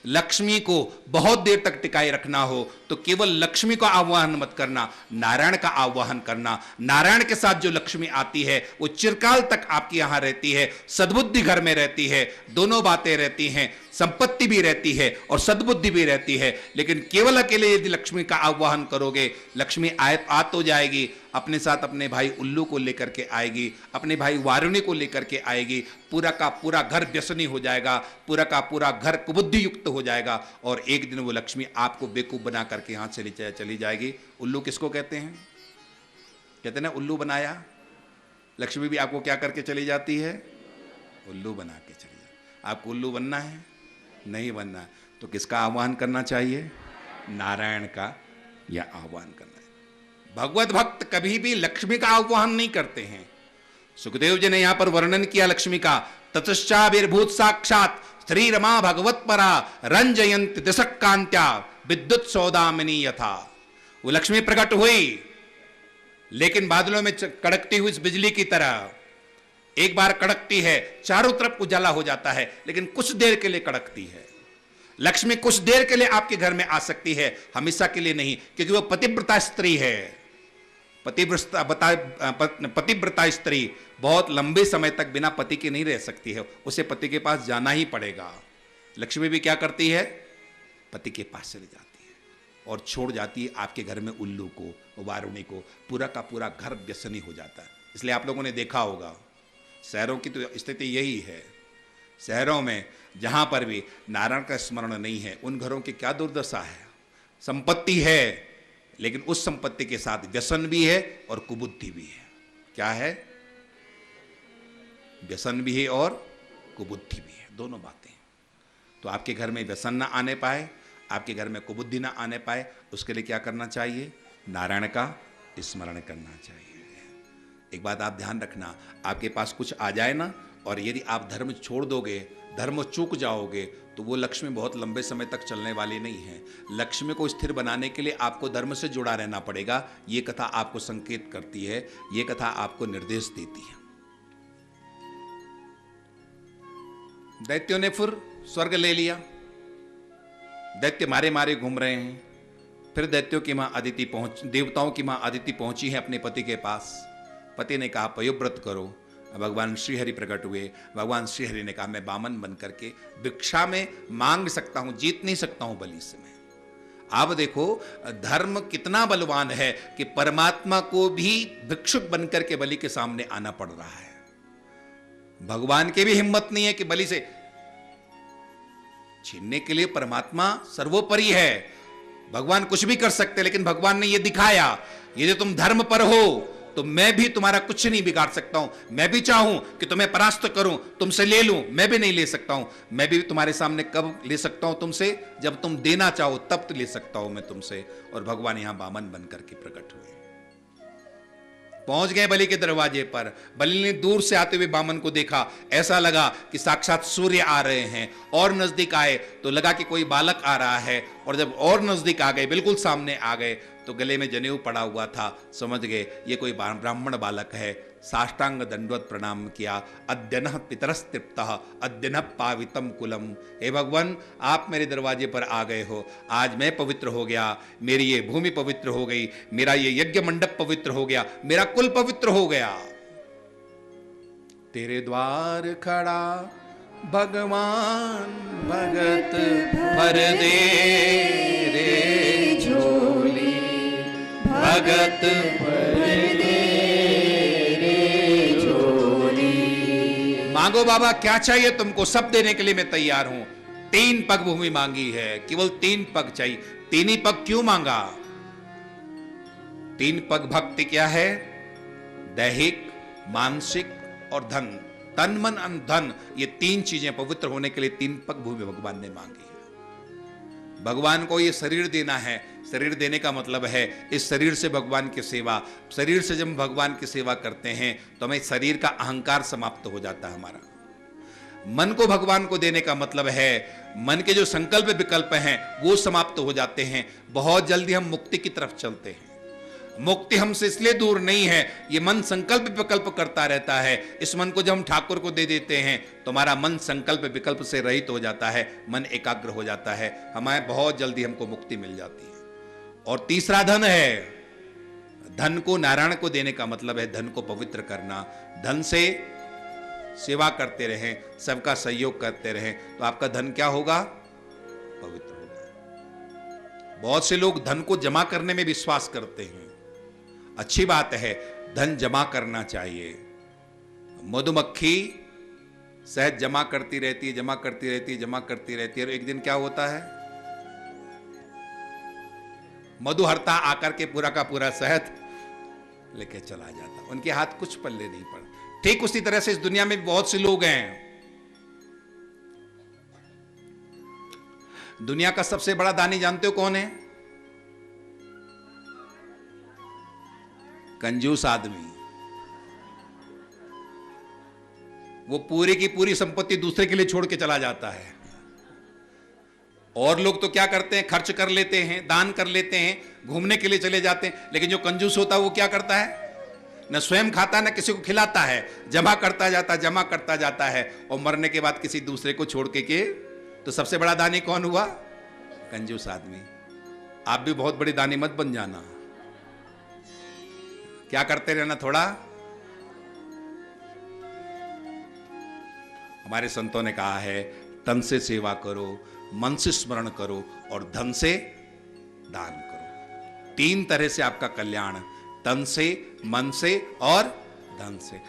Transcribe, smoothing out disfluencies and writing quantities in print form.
लक्ष्मी को बहुत देर तक टिकाए रखना हो तो केवल लक्ष्मी का आह्वान मत करना, नारायण का आह्वान करना। नारायण के साथ जो लक्ष्मी आती है वो चिरकाल तक आपके यहां रहती है, सद्बुद्धि घर में रहती है, दोनों बातें रहती हैं, संपत्ति भी रहती है और सद्बुद्धि भी रहती है। लेकिन केवल अकेले यदि लक्ष्मी का आह्वान करोगे, लक्ष्मी आ तो जाएगी, अपने साथ अपने भाई उल्लू को लेकर के आएगी, अपने भाई वारुणी को लेकर के आएगी, पूरा का पूरा घर व्यसनी हो जाएगा, पूरा का पूरा घर कुबुद्धि युक्त हो जाएगा और एक दिन वो लक्ष्मी आपको बेवकूफ बना करके यहां चली जाएगी। उल्लू किसको कहते हैं? कहते हैं ना उल्लू बनाया। लक्ष्मी भी आपको क्या करके चली जाती है? उल्लू बना के चली जाती। आपको उल्लू बनना है? नहीं बनना। तो किसका आह्वान करना चाहिए? नारायण का या आह्वान करना है। भगवत भक्त कभी भी लक्ष्मी का आह्वान नहीं करते हैं। सुखदेव जी ने यहां पर वर्णन किया लक्ष्मी का, ततश्चाभिर्भूत साक्षात स्त्री रमा भगवत परा रंजयंत दिशक कांत्या विद्युत सौदामिनी यथा। वो लक्ष्मी प्रकट हुई, लेकिन बादलों में कड़कती हुई इस बिजली की तरह। एक बार कड़कती है, चारों तरफ उजाला हो जाता है, लेकिन कुछ देर के लिए कड़कती है। लक्ष्मी कुछ देर के लिए आपके घर में आ सकती है, हमेशा के लिए नहीं, क्योंकि वो पतिव्रता स्त्री है। पतिव्रता स्त्री बहुत लंबे समय तक बिना पति के नहीं रह सकती है, उसे पति के पास जाना ही पड़ेगा। लक्ष्मी भी क्या करती है? पति के पास चली जाती है और छोड़ जाती है आपके घर में उल्लू को, वारुणी को। पूरा का पूरा घर व्यसनी हो जाता है। इसलिए आप लोगों ने देखा होगा, शहरों की तो स्थिति यही है। शहरों में जहां पर भी नारायण का स्मरण नहीं है, उन घरों की क्या दुर्दशा है। संपत्ति है, लेकिन उस संपत्ति के साथ व्यसन भी है और कुबुद्धि भी है। क्या है? व्यसन भी है और कुबुद्धि भी है, दोनों बातें। तो आपके घर में व्यसन ना आने पाए, आपके घर में कुबुद्धि ना आने पाए, उसके लिए क्या करना चाहिए? नारायण का स्मरण करना चाहिए। एक बात आप ध्यान रखना, आपके पास कुछ आ जाए ना, और यदि आप धर्म छोड़ दोगे, धर्म चूक जाओगे, तो वो लक्ष्मी बहुत लंबे समय तक चलने वाली नहीं है। लक्ष्मी को स्थिर बनाने के लिए आपको धर्म से जुड़ा रहना पड़ेगा। ये कथा आपको संकेत करती है, ये कथा आपको निर्देश देती है। दैत्यों ने फिर स्वर्ग ले लिया, दैत्य मारे मारे घूम रहे हैं। फिर दैत्यों की मां अदिति देवताओं की मां अदिति पहुंची है अपने पति के पास। पति ने कहा पयोव्रत करो। भगवान श्रीहरि प्रकट हुए। भगवान श्रीहरि ने कहा मैं बामन बन करके भिक्षा में मांग सकता हूं, जीत नहीं सकता हूं बलि से मैं। आप देखो धर्म कितना बलवान है कि परमात्मा को भी भिक्षुक बनकर के बलि के सामने आना पड़ रहा है। भगवान की भी हिम्मत नहीं है कि बलि से छीनने के लिए। परमात्मा सर्वोपरि है, भगवान कुछ भी कर सकते, लेकिन भगवान ने यह दिखाया, यदि तुम धर्म पर हो तो मैं भी तुम्हारा कुछ नहीं बिगाड़ सकता हूं। मैं भी चाहूं कि तुम्हें परास्त करूं, तुमसे ले लूं, मैं भी नहीं ले सकता हूं। मैं भी तुम्हारे सामने कब ले सकता हूं तुमसे? जब तुम देना चाहो तब तो ले सकता हूं मैं तुमसे। और भगवान यहां बामन बनकर के प्रकट हुए, पहुंच गए बलि के दरवाजे पर। बलि ने दूर से आते हुए बामन को देखा, ऐसा लगा कि साक्षात सूर्य आ रहे हैं। और नजदीक आए तो लगा कि कोई बालक आ रहा है, और जब और नजदीक आ गए, बिल्कुल सामने आ गए, तो गले में जनेऊ पड़ा हुआ था। समझ गए ये कोई ब्राह्मण बालक है। साष्टांग दंडवत प्रणाम किया। अद्यनः पितरस्तृप्तः अद्यनः पावितम कुलम। हे भगवान, आप मेरे दरवाजे पर आ गए हो, आज मैं पवित्र हो गया, मेरी ये भूमि पवित्र हो गई, मेरा ये यज्ञ मंडप पवित्र हो गया, मेरा कुल पवित्र हो गया। तेरे द्वार खड़ा भगवान भगत भर दे रे झोली, भगत भर दे रे झोली। मांगो बाबा, क्या चाहिए तुमको, सब देने के लिए मैं तैयार हूं। 3 पग भूमि मांगी है, केवल 3 पग चाहिए। 3 ही पग क्यों मांगा? 3 पग भक्ति क्या है? दैहिक, मानसिक और धन। तन मन धन, ये 3 चीजें पवित्र होने के लिए 3 पग भूमि भगवान ने मांगी है। भगवान को ये शरीर देना है। शरीर देने का मतलब है इस शरीर से भगवान की सेवा। शरीर से जब हम भगवान की सेवा करते हैं तो हमें शरीर का अहंकार समाप्त हो जाता है हमारा। मन को भगवान को देने का मतलब है मन के जो संकल्प विकल्प हैं वो समाप्त हो जाते हैं। बहुत जल्दी हम मुक्ति की तरफ चलते हैं। मुक्ति हमसे इसलिए दूर नहीं है, ये मन संकल्प विकल्प करता रहता है। इस मन को जब हम ठाकुर को दे देते हैं तो हमारा मन संकल्प विकल्प से रहित हो जाता है, मन एकाग्र हो जाता है, हमें बहुत जल्दी हमको मुक्ति मिल जाती है। और तीसरा धन है, धन को नारायण को देने का मतलब है धन को पवित्र करना। धन से सेवा करते रहें, सबका सहयोग करते रहें, तो आपका धन क्या होगा? पवित्र होगा। बहुत से लोग धन को जमा करने में विश्वास करते हैं, अच्छी बात है, धन जमा करना चाहिए। मधुमक्खी शहद जमा करती रहती है, जमा करती रहती है, जमा करती रहती है, और एक दिन क्या होता है? मधुहर्ता आकर के पूरा का पूरा शहद लेके चला जाता, उनके हाथ कुछ पल्ले नहीं पड़ते। ठीक उसी तरह से इस दुनिया में बहुत से लोग हैं। दुनिया का सबसे बड़ा दानी जानते हो कौन है? कंजूस आदमी। वो पूरी की पूरी संपत्ति दूसरे के लिए छोड़ के चला जाता है। और लोग तो क्या करते हैं? खर्च कर लेते हैं, दान कर लेते हैं, घूमने के लिए चले जाते हैं। लेकिन जो कंजूस होता है वो क्या करता है? न स्वयं खाता, न किसी को खिलाता है, जमा करता जाता, जमा करता जाता है, और मरने के बाद किसी दूसरे को छोड़ के तो सबसे बड़ा दानी कौन हुआ? कंजूस आदमी। आप भी बहुत बड़ी दानी मत बन जाना। क्या करते रहना थोड़ा। हमारे संतों ने कहा है, तन से सेवा करो, मन से स्मरण करो, और धन से दान करो। तीन तरह से आपका कल्याण, तन से, मन से और धन से।